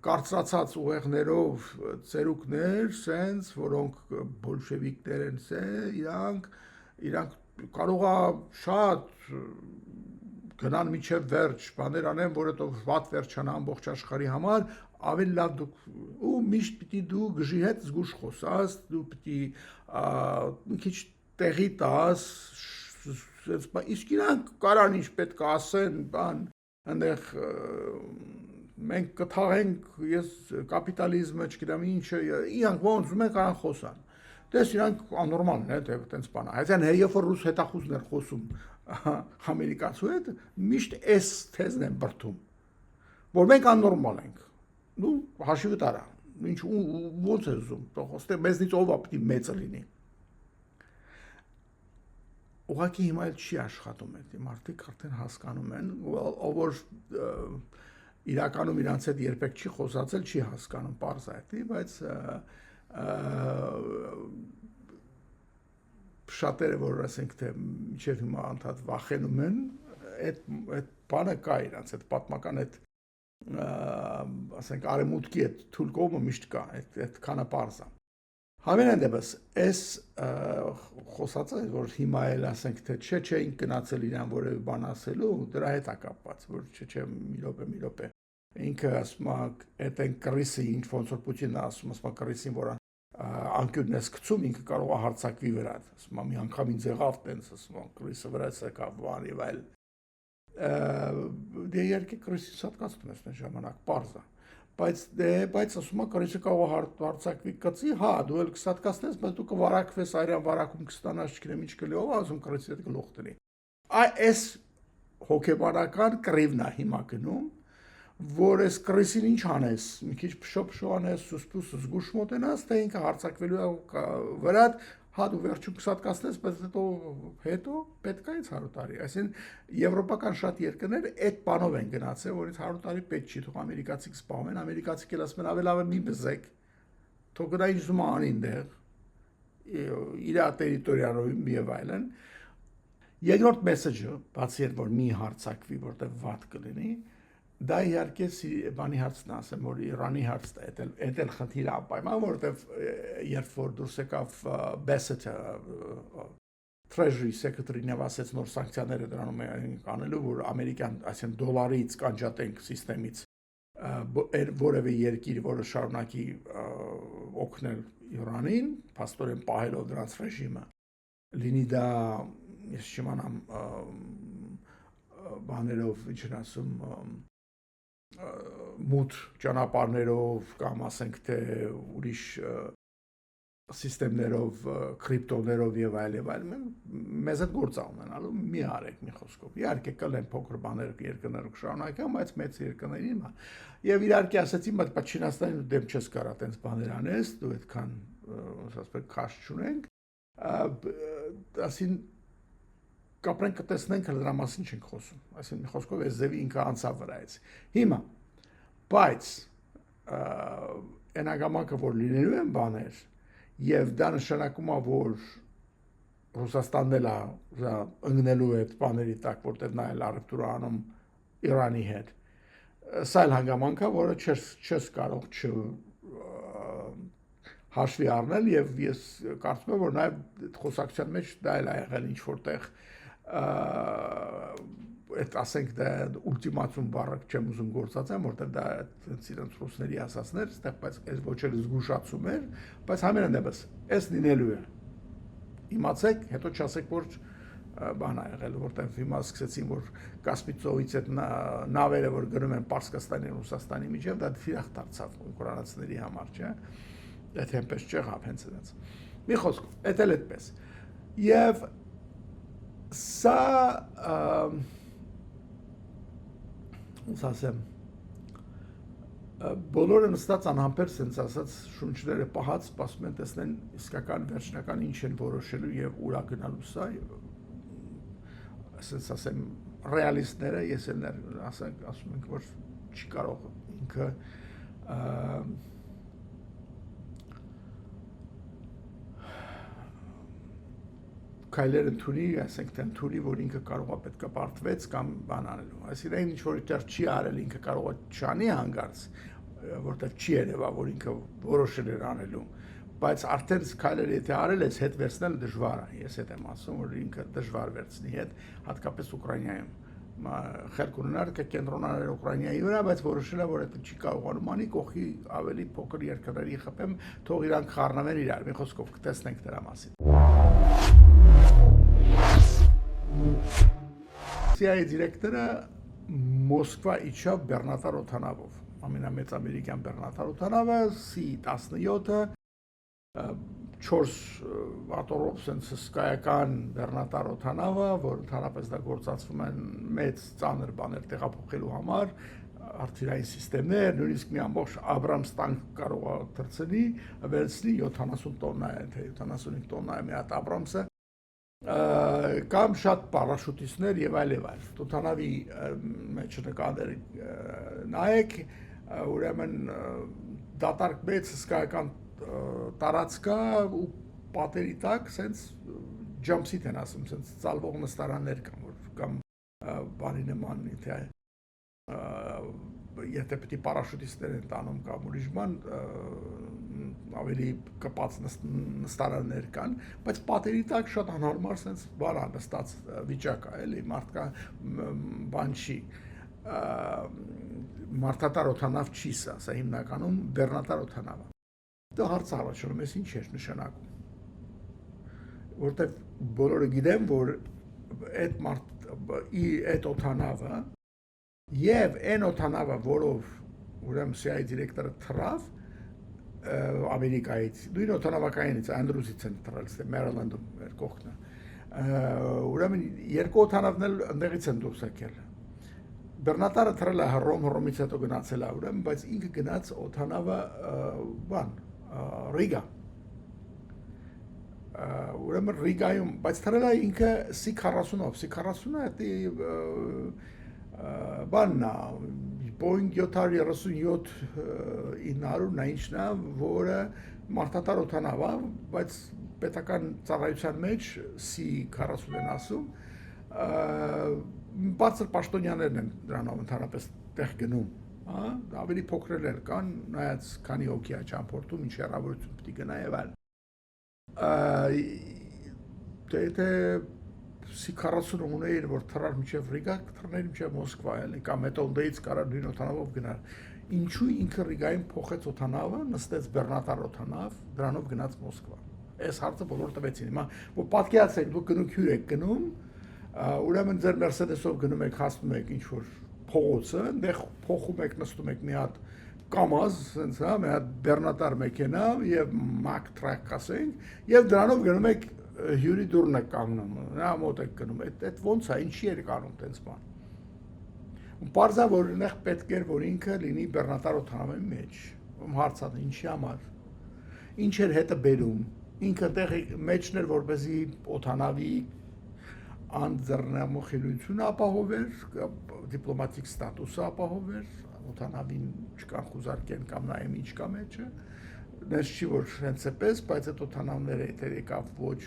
կարծրացած ուղեղներով ծերուկներ սենց որոնք բոլշևիկներ են իրանք կարող է շատ գնան միջև վերջ բաներ անեն որ հետո վատ վերջանա ամբողջ աշխարհի համար ավելի լավ դուք ու միշտ պիտի դու գժի հետ զգուշ խոսաս դու պիտի մի քիչ տեղի տաս իսկ իրանք կարան ինչ պետք է ասեն բան այնտեղ մենք կթաղենք ես կապիտալիզմը չգիտեմ ինչը իրանք ոնց ուզում են կարան խոսան դες իրանք աննորմալ են թե այդպես բան այսինքն երբ որ ռուս հետախուզներ խոսում ամերիկացու հետ միշտ էս թեզն են բրթում որ մենք աննորմալ ենք նու հաշիվը տարա ինչ ոնց է ուզում թող ոստե մեզնից ով է պիտի մեծը լինի ուղղակի հիմա էլ չի աշխատում այդ մարդիկ արդեն հասկանում են ով որ իրականում իրանց հետ երբեք չի խոսացել, չի հասկանում պարզ է դա, բայց շատերը որ ասենք թե մինչև հիմա անդադ վախենում են, այդ բանը կա իրանց այդ պատմական այդ ասենք արեմուտքի այդ թույլ կողմը միշտ կա, այդքանը պարզ է։ Համենայն դեպս, այս խոսածը, որ հիմա էլ ասենք թե չէին գնացել իրան որևէ բան ասելու, դրա հետ է կապված, որ չէ, մի րոպե։ Ինքը ասում է, այդ են կռիսը, ինչ ոնց որ Պուտինն ասում, ասում է կռիսին, որ անկյունն ես գցում, ինքը կարող է հարձակվի վրա, ասում է մի անգամ ինձ եղավ տենց, ասում է կռիսը վրաց եկավ բան եւ այլ։ Դե իհարկե կռիսի սատկացնում ես այն ժամանակ, պարզ է։ Բայց ասում է կռիսը կարող է հարձակվի կծի, հա, դու էլ կսատկացնես, բայց դու կվարակվես այրան վարակում կստանաս, չգիտեմ ինչ կլիով, ասում կռիսի հետ գլուխ տնի։ Այս հոգեբանական կռիվն է հիմա գնում, որ այս կռիսին ինչ անես, մի քիչ փշոփշո անես, սուսպուս զգուշ մոտենաս, թե ինքը հարձակվելու է վրատ, հա դու վերջում կսատկացնես, բայց հետո պետք է ինձ 100 տարի։ Այսինքն եվրոպական շատ երկրներ այդ բանով են գնացել, որ ինձ 100 տարի պետք չի, թող ամերիկացիք սպանեն, ամերիկացիք էլ ասում են ավելի լավ է մի բզեք, թող գնա ինչ ուզում անին դեղ, իր տերիտորիայով եւ այլն։ Երկրորդ մեսեջը, բացի այդ որ մի հարձակվի, որտեղ վատ կլինի, դա իհարկե բանի հարցն ասեմ, որ Իրանի հարցն է, այդ էլ խնդիր անպայման, որովհետև երբ որ դուրս եկավ Bassett-ը Treasury Secretary-ն ասեց նոր սանկցիաները դրանում են անելու, որ ամերիկյան, այսինքն դոլարից կանջատենք սիստեմից որևէ երկիր, որը շարունակի օգնել Իրանին, փաստորեն պահելով դրանց ռեժիմը, լինի դա, ես չիմանամ բաներով, ինչ են ասում, մութ ճանապարհներով կամ ասենք թե ուրիշ սիստեմներով, կրիպտոներով եւ այլ, մեզ այդ գործ ունենալու մի արեք մի խոսքով։ Իհարկե կլեն փոքր բաներ երկրներով շարունակեն, բայց մեծ երկրներին եւ իհարկե ասեցի, բայց Չինաստանին դեմ չես կարա տենց բաներ անես, դու այդքան ասած քաշ չունենք, ասին կապրենք կտեսնենք դրա մասին չենք խոսում, այսինքն մի խոսքով այս ձևի ինքը անցավ վրայից։ Հիմա, բայց այն ագամակը որ լինելու են բաներ եւ դա նշանակում է որ Ռուսաստանն էլ է ընկնելու այդ բաների տակ, որտեղ նա էլ առևտուր անում Իրանի հետ։ Սա էլ հանգամանք է, որը չես կարող հաշվի առնել եւ ես կարծում եմ որ նաեւ խոսակցության մեջ դա էլ է եղել ինչ որտեղ այդ ասենք դա ուլտիմատում բառը չեմ ուզում գործածեմ, որտեղ դա իրենց ռուսների ասածներ, բայց այս ոչ էլ զգուշացում էր, բայց համենայն դեպս այս լինելու է։ Իմացեք, հետո չասեք որ բան է եղել, որտեղ հիմա սկսեցին որ Կասպից ծովից այդ նավերը որ գնում են Պարսկաստանի ու Ռուսաստանի միջև, դա թիրախ դարձավ ուկրաինացիների համար, չէ՞։ Դա այնպես չեղավ հենց այդպես։ Մի խոսքով, դա էլ այդպես։ Եվ սա ոնց ասեմ բոլորը նստած անհամբեր sense ասած շունչները պահած սպասում են տեսնեն իսկական վերջնական ինչ են որոշելու եւ ուրա գնալու սա sense ասեմ ռեալիստները ես էլ ասում ենք որ չի կարող ինքը քայլեր ընդունի, ասենք թե ընդունի, որ ինքը կարող է պետքա բարդվեց կամ բան անելու։ Այսինքն ինչ որ դեռ չի արել ինքը կարող է չանի հանգարց, որտեղ չի երևա, որ ինքը որոշել էր անելու, բայց արդեն քայլերը եթե արել ես, հետ վերցնել դժվար է։ Ես հետ եմ ասում, որ ինքը դժվար վերցնի հետ, հատկապես Ուկրաինայում։ Խելք ունենար կենտրոնաներ Ուկրաինայի վրա, բայց որոշել է, որ դա չի կարողանում անի, կողքի ավելի փոքր երկրների խփեմ, թող իրանք խառնվեն իրար։ Մի խոսքով կտեսնենք դրա մասին։ CIA դիրեկտորը Մոսկվա իջավ Բեռնատար օդանավով, ամենամեծ ամերիկյան Բեռնատար օդանավը C-17-ը 4 աթոռով sense հսկայական Բեռնատար օդանավը, որ ընդհանրապես դա գործածվում են մեծ ծանր բաներ տեղափոխելու համար, արտիլերիայի սիստեմներ, նույնիսկ մի ամբողջ Abrams տանկ կարող է թռցնի, վերցնի 70 տոննա է, թե 75 տոննա է մի հատ Abrams-ը կամ շատ պարաշուտիստներ եւ այլ եւ այլ։ Օթանավի մեջ նկատեր նայեք, ուրեմն դատարկ մեծ հսկայական տարածքա ու պատերի տակ սենց ջամփսիտ են ասում, սենց ծալվող նստարաններ կան, որ կամ բանի նման թե եթե պետք է պարաշուտիստներ են տանում կամ ուրիշ բան ավելի կպած նստարաններ կան, բայց պատերի տակ շատ անհարմար sense բան նստած վիճակ է, էլի մարդկա բան չի մարդատար օթանավ չի սա հիմնականում բեռնատար օթանավ է։ Դա հարց առաջանում ես ինչ է նշանակում։ Որտեվ բոլորը գիտեն, որ այդ օթանավը եւ այն օթանավը, որով ուրեմն CIA դիրեկտորը թռավ Ամերիկայից, նույն օթանավակայանից Անդրուսից են թռել, Մերիլանդում էր կողքնը։ Ուրեմն երկու օթանավն էլ ընդեղից են դուրս եկել։ Բեռնատարը թռել է Հռոմից հետո գնացել է ուրեմն, բայց ինքը գնաց օթանավը բան Ռիգա։ Ուրեմն Ռիգայում, բայց թռել է ինքը C-40-ով, C-40-ը բաննա Boeing 737-900 նա ինչն է, որը մարդատար օթանավ է, բայց պետական ծառայության մեջ C-40 են ասում, բարձր պաշտոնյաներն են դրանով ընդհանրապես տեղ գնում, ավելի փոքրեր կան, նայած քանի հոգի է ճամփորդում, ինչ հեռավորություն պետք է գնա եւ այլ։ Դե C-40 ունեիր, որ թռար մինչև Ռիգա, թռներ մինչև Մոսկվա, էլի, կամ հետոնդեից կարար նույն օթանավով գնար։ Ինչու ինքը Ռիգայում փոխեց օթանավը, նստեց բեռնատար օթանավ, դրանով գնաց Մոսկվա։ Այս հարցը բոլոր տվեցին։ Հիմա որ պատկերացրեք, դուք գնուք եք գնում, ուրեմն ձեր Mercedes-ով գնում եք, հասնում եք ինչ որ փողոցը, այնտեղ փոխում եք, նստում եք մի հատ Կամազ, sense հա, մի հատ բեռնատար մեքենա եւ Mack truck ասենք, եւ դրանով գնում եք հյուրի դուրն է կանգնում, նա մոտ եք գնում, այդ ոնց է, ինչի էր կանում տենց բան։ Ու պարզա, որ նեղ պետք էր, որ ինքը լինի բեռնատար օթանավի մեջ, հարցած ինչի համար, ինչ էր հետը բերում, ինքը տեղ մեջն էր, որպեսզի օթանավի անձեռնամխելությունը ապահովեր, դիպլոմատիկ ստատուսը ապահովեր, օթանավին չկան խուզարկեն կամ նայեմ ինչ կա մեջը, Նես չի որ հենց էպես, բայց այդ օթանավները եթե եկավ ոչ,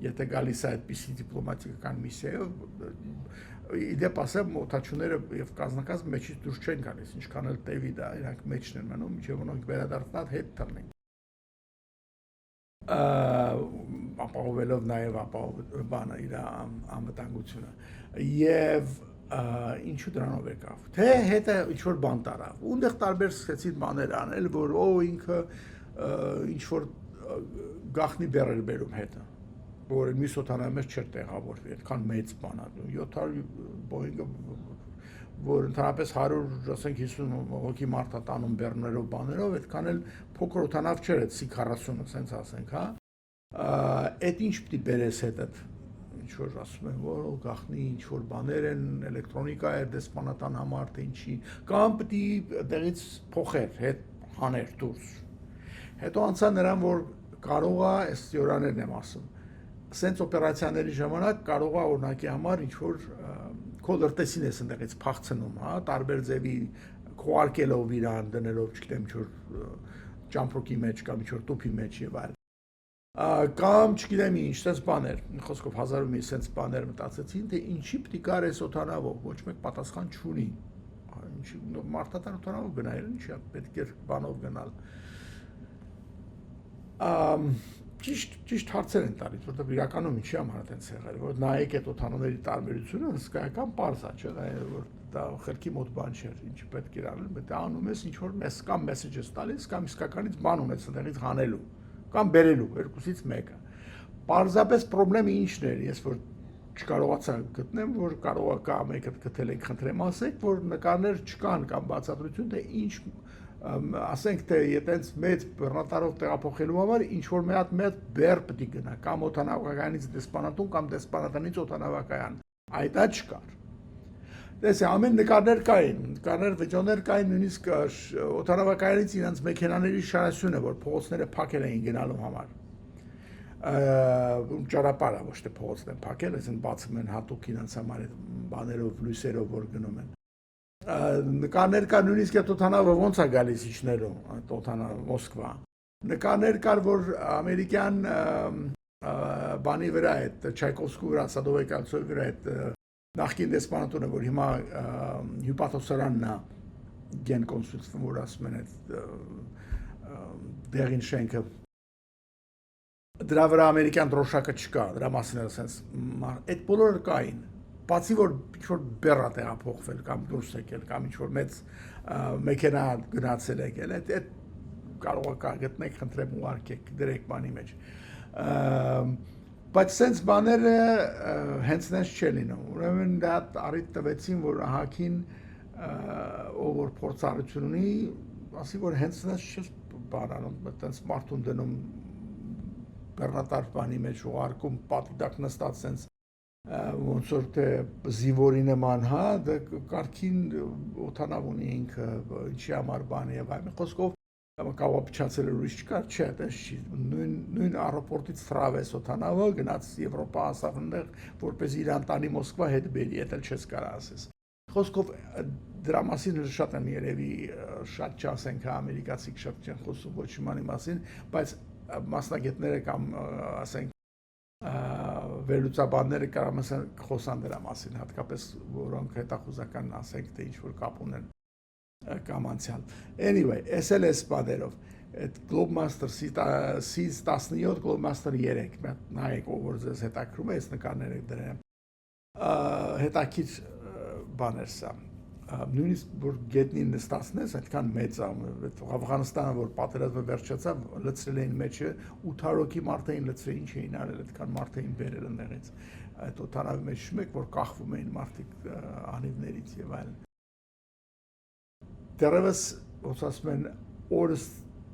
եթե գալիս է այդպիսի դիպլոմատիկական միսիայով, իդեպ ասեմ օթաչուները եւ կազմակազմ մեջից դուրս չեն գալիս, ինչքան էլ տևի դա, իրանք մեջն են մնում, մինչեւ ոնք վերադառնալ հետ տրնեն։ Ապահովելով նաեւ բանը իր անվտանգությունը եւ ինչու դրանով եկավ, թե հետը ինչ-որ բան տարավ, ունդեղ տարբեր սկսեցին բաներ անել, որ ինքը ինչ-որ գախնի բեռեր բերում հետը, որ մյուս օթանավի մեջ չէր տեղավորվի, այդքան մեծ բան է, 700 Boeing-ը, որ ընդհանրապես 100, ասենք 50 հոգի մարդ է տանում բեռներով բաներով, այդքան էլ փոքր օթանավ չէր այդ C-40-ը, սենց ասենք, հա, այդ ինչ պիտի բերես հետ ինչ-որ ասում են, որ գախնի ինչ-որ բաներ են, էլեկտրոնիկա էր դեսպանատան համար, թե ինչի, կամ պիտի դեղից փոխեր, հետ հաներ դուրս։ Հետո անցա նրան, որ կարող է, այս յորաներն եմ ասում, սենց օպերացիաների ժամանակ կարող է օրինակի համար ինչ-որ քո լրտեսին ես ընդեղից փախցնում, հա, տարբեր ձևի քողարկելով իրան, դնելով, չգիտեմ, ինչ-որ ճամփրուկի մեջ կամ ինչ-որ տուփի մեջ եւ այլ։ Կամ չգիտեմ ինչ, սենց բաներ, խոսքով հազարում մի սենց բաներ մտածեցին, թե ինչի պիտի գար այս օթանավով, ոչ մեկ պատասխան չունի, մարդատար օթանավով գնայր, ինչ է, պետք էր բանով գնալ։ Ճիշտ հարցեր են տալիս, որտեղ իրականում ինչի համար է տենց եղել, որ նայեք այդ օթանավների տարբերությունը հսկայական պարզ է, չէ, որ դա խելքի մոտ բան չէր, ինչի պետք էր անել, պետք է անում ես ինչ-որ կամ մեսեջ ես տալիս, կամ իսկականից բան ունես ընդեղից հանելու կամ բերելու, երկուսից մեկը։ Պարզապես պրոբլեմը ինչն էր, ես որ չկարողացա գտնեմ, որ կարող է կա մեկը գտել եք խնդրեմ ասեք, որ նկարներ չկան կամ բացատրություն, թե ինչ ասենք թե այտենց մեծ բեռնատարով տեղափոխելու համար ինչ որ մի հատ բեռ պետք է գնա, կամ օթանավակայանից դեսպանատուն կամ դեսպանատնից օթանավակայան։ Այդ դա չկար։ Դες ամեն նկարներ կային, նկարներ վիդեոներ կային, նույնիսկ օթանավակայանից իրենց մեքենաների շարասյունը, որ փողոցները փակել էին գնալու համար։ ճանապարհը ոչ թե փողոցն են փակել, այսինքն բացում են հատուկ իրենց համար այդ բաներով, լույսերով որ գնում են։ Նկարներ կար նույնիսկ այդ օթանավը ոնց է գալիս իջնելու, այդ օթանավը Մոսկվա։ Նկարներ կար, որ ամերիկյան բանի վրա այդ Չայկովսկու վրա, Սադովեյկալցովի վրա այդ նախկին դեսպանատունը, որ հիմա հյուպատոսարանն է, գեն կոնսուլստը, որ ասում են այդ դեղին շենքը դրա վրա ամերիկյան դրոշակը չկա, դրա մասին էլ sense այդ բոլորը կային, բացի որ ինչ-որ բեռ է տեղափոխվել կամ դուրս եկել կամ ինչ-որ մեծ մեքենա գնացել եկել, այդ կարող է գտնեք, խնդրեմ ուղարկեք, դրեք բանի մեջ, բայց sense բաները հենց նենց չէ լինում, ուրեմն դա առիթ տվեցին, որ ահագին ով որ փորձառություն ունի, ասի որ հենց նենց չի բանանում, այտենց մարդուն դնում բեռնատար բանի մեջ ուղարկում պատիտակ նստած sense ոնց որ թե զինվորի նման, հա, դա կարգին օթանավ ունի ինքը, ինչի համար բան եւ այլն, խոսքով կավա փչացել ուրիշ չկար, չէ, այդպես չի, նույն аэроպորտից թրավես օթանավը գնաց Եվրոպա հասավ այնտեղ, որպեսզի իրան տանի Մոսկվա հետ բերի, դա էլ չես կարա ասես։ Խոսքով դրա մասին շատ են երևի շատ չասենք, հա, ամերիկացիք շատ չեն խոսում ոչ իմանի մասին, բայց մասնագետները կամ ասենք վերլուծաբանները կարող են խոսան դրա մասին, հատկապես որոնք հետախուզական ասենք թե ինչ որ կապ ունեն կամ անցյալ։ Anyway, էս էլ էս բաներով այդ Globemaster C17 Globemaster 3 նայեք ով որ ձեզ հետաքրում է, այս նկարները դրեմ հետաքրքիր բաներ սա նույնիսկ որ գետնին նստածնես այդքան մեծ է Աֆղանստանը որ պատերազմը վերջացավ լցրել էին մեջը 800 հոգի մարդ էին լցրել ինչ էին արել այդքան մարդ էին բերել ընդեղից այդ օթանավի մեջ շմեք որ կախվում էին մարդիկ անիվներից եւ այլն դեռևս ոնց ասում են օրս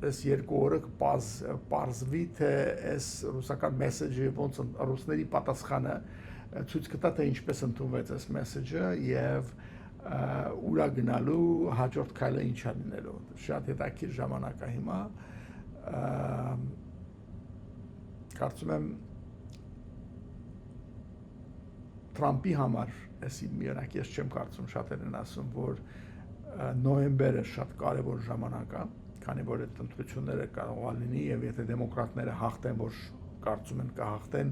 այս երկու օրը կպարզվի թե այս ռուսական մեսեջը ոնց ռուսների պատասխանը ցույց կտա թե ինչպես ընդունվեց այս մեսեջը եւ ուրա գնալու հաջորդ քայլը ինչ է լինելու շատ հետաքրքիր ժամանակ է հիմա կարծում եմ Թրամփի համար էսի միանակ ես չեմ կարծում շատերն են ասում որ նոյեմբերը շատ կարևոր ժամանակ է քանի որ այդ ընտրությունները կարող է լինի եւ եթե դեմոկրատները հաղթեն որ կարծում են կհաղթեն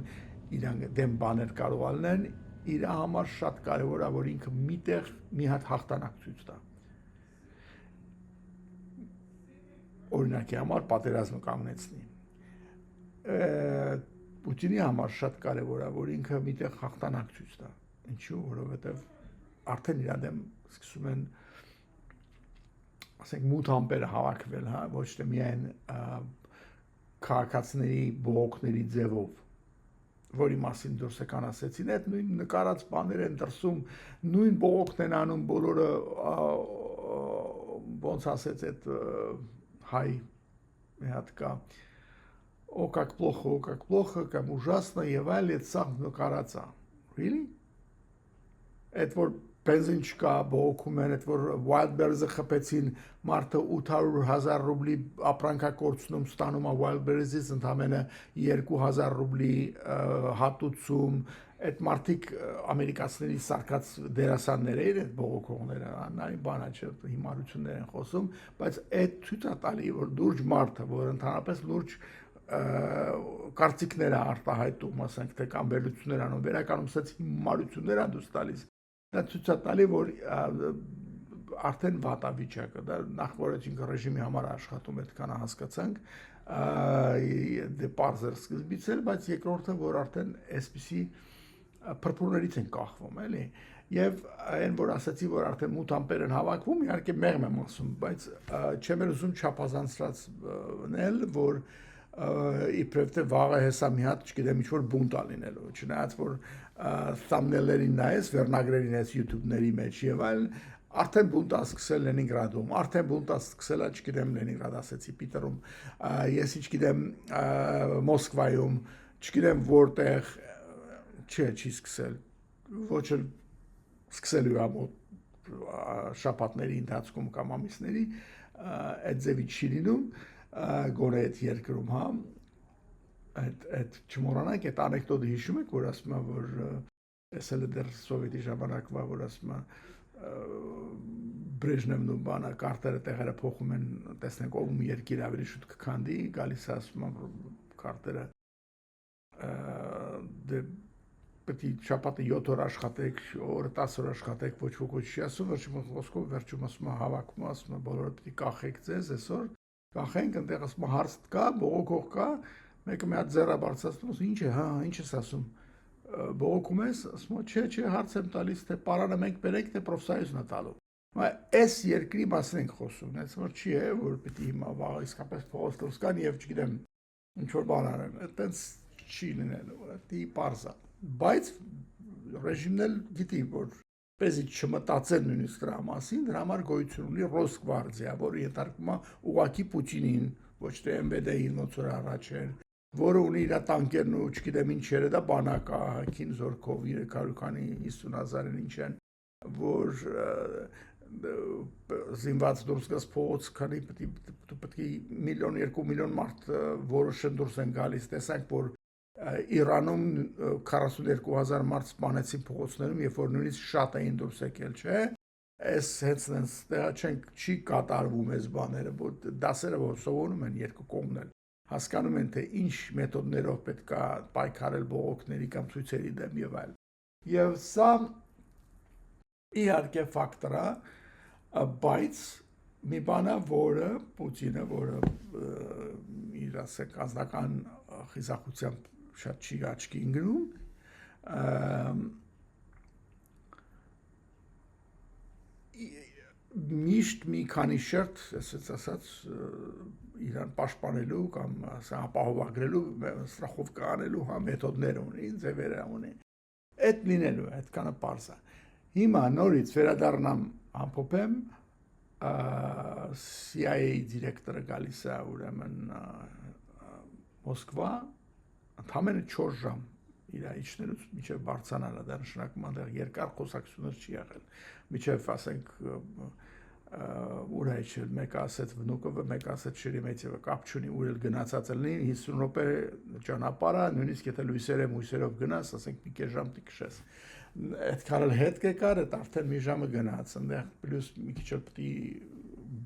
իրանք դեմ բաներ կարող է լինեն իր համար շատ կարևոր է որ ինքը միտեղ մի հատ հաղթանակ ցույց տա օրինակի համար պատերազմը կանգնեցնի Պուտինի համար շատ կարևոր է որ ինքը միտեղ հաղթանակ ցույց տա ինչու որովհետեւ արդեն իրան դեմ սկսում են ասենք մութ ամպերը հավաքվել հա ոչ թե միայն քաղաքացիների բողոքների ձևով որի մասին դուրս եկան ասեցին, այդ նույն նկարած բաներ են դրսում, նույն բողոքն են անում բոլորը ոնց ասեց այդ հայ մի հատ կա о как плохо, կամ ужасно եւ այլ այդ սա նկարած է really այդ որ բենզին չկա բողոքում են այդ որ Wildberries-ը խփեցին մարդը 800,000 ռուբլի ապրանքակորցնում ստանում է Wildberries-ից ընդամենը 2,000 ռուբլի հատուցում այդ մարդիկ ամերիկացիների սարկած դերասաններ էին այդ բողոքողները նարին բանա չէ հիմարություններ են խոսում բայց այդ ցույց է տալի որ լուրջ մարդը որ ընդհանրապես լուրջ կարծիքներ է արտահայտում ասենք թե կամ վերլուծություններ անում վերականում սենց հիմարություններ են դուրս տալիս դա ցույց է տալի որ արդեն վատ է վիճակը դա նախ որ ինքը ռեժիմի համար աշխատում այդքան հասկացանք դե բարձր սկզբից էլ բայց երկրորդը որ արդեն այսպիսի փրփուրներից են կախվում էլի եւ այն որ ասացի որ արդեն մութ ամպեր են հավաքվում իհարկե մեղմ եմ ասում բայց չեմ ուզում չափազանցնել որ իբրև թե վաղը հեսա մի հատ չգիտեմ ինչ որ բունտ ա լինելու չնայած որ thumbnail-երին նայես վերնագրերին այս YouTube-ների մեջ եւ այլն արդեն բունտ ա սկսել Լենինգրադում արդեն բունտ ա սկսել չգիտեմ Լենինգրադ ասեցի Պիտերում ես ինչ գիտեմ Մոսկվայում չգիտեմ որտեղ չի սկսել ոչ էլ սկսելու է մոտ շաբաթների ընթացքում կամ ամիսների այդ ձևի չի լինում գոնե այդ երկրում հա այդ չմոռանանք այդ անեկդոտը հիշում եք, որ ասում է, որ էսել է դեռ սովետի ժամանակվա, որ ասում է Բրեժնևն ու բանը կարտերը տեղերը փոխում են, տեսնենք ով երկիր ավելի շուտ կքանդի, գալիս է ասում է կարտերը դե պետք է շաբաթը 7 օր աշխատեք, օրը 10 օր աշխատեք, ոչ ոք չի ասում, վերջում խոսքով վերջում ասում է հավաքում, ասում է բոլորը պետք է կախեք ձեզ այսօր, կախենք, այնտեղ ասում է հարց կա, բողոքող կա, մեկը մի հատ ձեռը բարձրացնում, ասում ինչ է, հա, ինչ ես ասում, բողոքում ես, ասում է չէ, հարց եմ տալիս, թե պարանը մենք բերենք, թե պրոֆսայուզն է տալու։ Այս երկրի մասին ենք խոսում, այս որ չի է, որ պետք է հիմա վաղ իսկապես փողոց դուրս գան եւ չգիտեմ ինչ որ բան անեն, այտենց չի լինելու, դա պարզ է։ Բայց ռեժիմն էլ գիտի, որ պես չմտածել նույնիսկ դրա մասին, դրա համար գոյություն ունի Ռոսգվարդիա, որը ենթարկվում է ուղղակի Պուտինին, ոչ թե MVD-ին ոնց որ առաջ էր, որը ունի իր տանկերն ու չգիտեմ ինչերը, դա բանակ է, հակին զորքով 350,000-ին ինչ են, որ զինված դուրս գաս փողոց, քանի պետք է 1-2 միլիոն մարդ որոշեն դուրս են գալիս, տեսանք, որ Իրանում 42,000 մարդ սպանեցին փողոցներում, երբ որ նույնիսկ շատ էին դուրս եկել, չէ՞։ Այս հենց չենք չի կատարվում այս բաները, որ դասերը որ սովորում են երկու կողմն էլ հասկանում են, թե ինչ մեթոդներով պետք է պայքարել բողոքների կամ ցույցերի դեմ եւ այլ։ Եվ սա իհարկե ֆակտոր է, բայց մի բան է, որը Պուտինը, որը իր ասենք անձնական խիզախությամբ շատ չի աչքի ընկնում, միշտ մի քանի շերտ, ասած, իրան պաշտպանելու կամ ապահովագրելու, ստրախովկա անելու մեթոդներ ունի, ձևեր ունի։ Այդ լինելու է, այդքանը պարզ է։ Հիմա նորից վերադառնամ ամփոփեմ, CIA դիրեկտորը գալիս է ուրեմն Մոսկվա, ընդամենը 4 ժամ իր իջնելուց մինչև բարձրանալը, դա նշանակում է երկար խոսակցություններ չի եղել, մինչև ասենք ուր է իջել, մեկը ասեց Վնուկովը, մեկը ասեց Շերեմետյևը, կապ չունի, ուր էլ գնացած լինի, 50 րոպե ճանապարհ է, նույնիսկ եթե լույսերով գնաս, ասենք մի կես ժամ տիքշես։ Այդքան էլ հետ կեկար, այդ արդեն մի ժամը գնաց, այնտեղ պլյուս մի քիչ էլ պետք է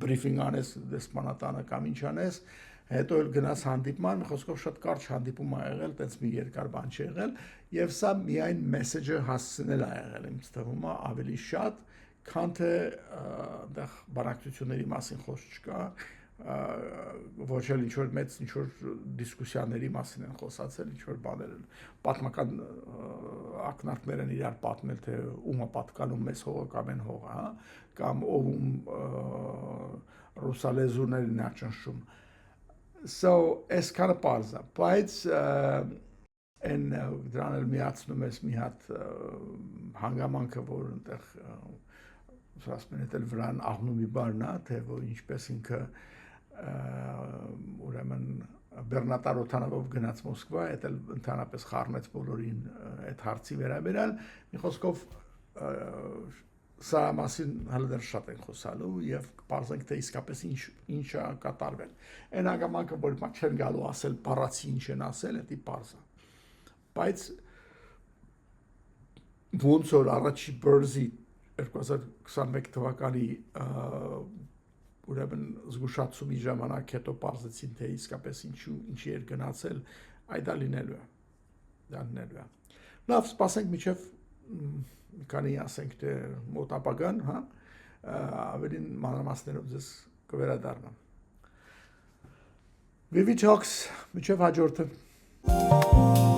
բրիֆինգ անես դեսպանատանը կամ ինչ անես, հետո էլ գնաց հանդիպման, խոսքով շատ կարճ հանդիպում ա եղել, տենց մի երկար բան չի եղել, եւ սա միայն մեսեջը հասցնել ա եղել, ինձ թվում է ավելի շատ, քան թե այնտեղ բանակցությունների մասին խոսք չկա, ոչ էլ ինչ-որ մեծ ինչ-որ դիսկուսիաների մասին են խոսացել, ինչ-որ բաներ են, պատմական ակնարկներ են իրար պատմել, թե ում է պատկանում մեզ հողը կամ են հողը, հա, կամ ով ռուսալեզուներն է ճնշում։ So, այսքանը պարզ է, բայց դրան էլ միացնում ես մի հատ հանգամանքը, որ այնտեղ ասում են էլ վրան աղնումի բառն է, թե որ ինչպես ինքը ուրեմն Բեռնատար օթանավով գնաց Մոսկվա, այդ էլ ընդհանրապես խառնեց բոլորին այդ հարցի վերաբերյալ, մի խոսքով սա մասին հələ դեռ շատ են խոսալու եւ կպարզենք թե իսկապես ինչ է կատարվել։ Այն հանգամանքը, որ մա չեն գալու ասել բառացի ինչ են ասել, դա պարզ է։ Բայց ոնց որ առաջի բրզի 2021 թվականի ուրեմն զգուշացումի ժամանակ հետո պարզեցին, թե իսկապես ինչի էր գնացել, այդ դա լինելու է։ Դա լինելու է։ Լավ, սպասենք մինչև քանի ասենք թե մոտ ապագան, հա, ավելին մանրամասներով ձեզ կվերադառնամ։ Vivi Talks, մինչև հաջորդը։